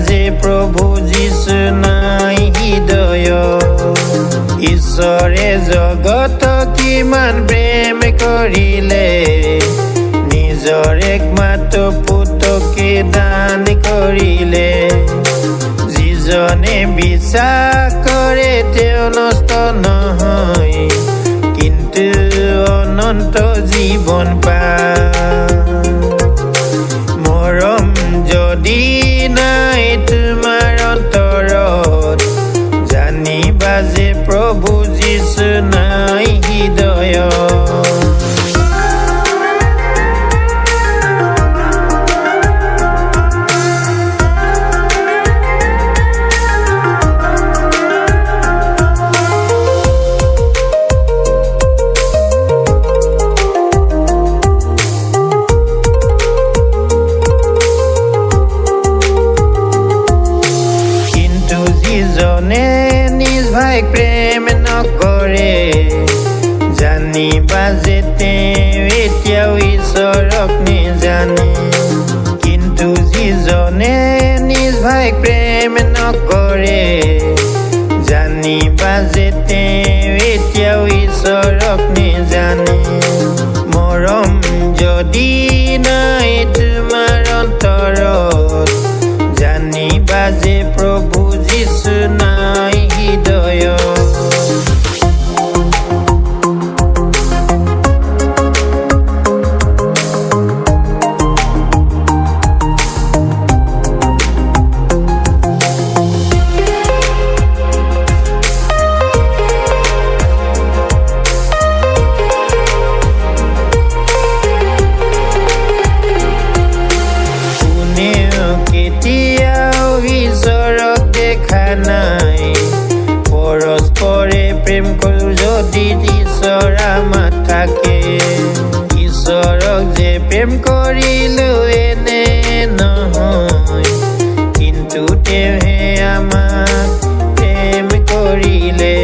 যে প্ৰভু যীশু নাই হৃদয়। ঈশ্বৰে জগতক কিমান প্ৰেম কৰিলে, নিজৰ একমাত্ৰ পুত্ৰকে দান কৰিলে। যিজনে বিশ্বাস কৰে তেওঁ নষ্ট নহয়, কিন্তু অনন্ত জীৱন পায়। মৰম যদি নাই তোমাৰ অন্তৰত, জানিবা যে প্ৰভু যীশু নাই হৃদয়ত। যিজনে নিজ ভাইক প্ৰেম নকৰে, জানিবা যে তেওঁ এতিয়াও ঈশ্বৰক নেজানে। কিন্তু যিজনে নিজ ভাইক প্ৰেম নকৰে, জানিবা যে তেওঁ এতিয়াও ঈশ্বৰক নেজানে। মৰম যদি নাই তোমাৰ অন্তৰত, জানিবা যে প্ৰভু যীশু নাই হৃদয়ত। কেতিয়াও ঈশ্বৰক দেখা নাই, পৰস্পৰে প্ৰেম কৰোঁ যদি ঈশ্বৰ আমাত থাকে। ঈশ্বৰক যে প্ৰেম কৰিলোঁ এনে নহয়, কিন্তু তেওঁহে আমাক প্ৰেম কৰিলে।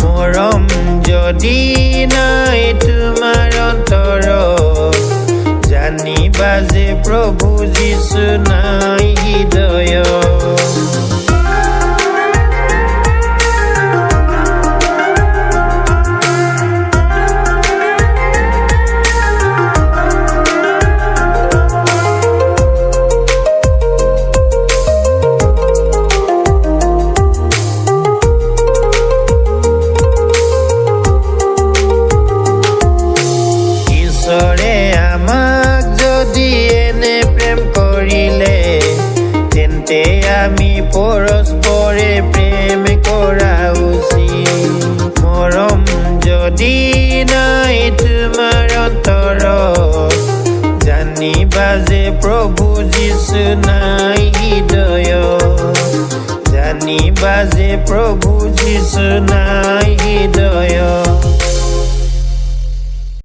মৰম যদি নাই তোমাৰ অন্তৰত, জানিবা যে প্ৰভু যীশু নাই হৃদয়ত। ঈশ্বৰে আমাক যদি এনে প্ৰেম কৰিলে, তেন্তে আমি পৰস্পৰে প্ৰেম কৰা উচিত। মৰম যদি নাই তোমাৰ অন্তৰত, জানিবা যে প্ৰভু যীশু নাই হৃদয়ত। জানিবা যে প্ৰভু যীশু নাই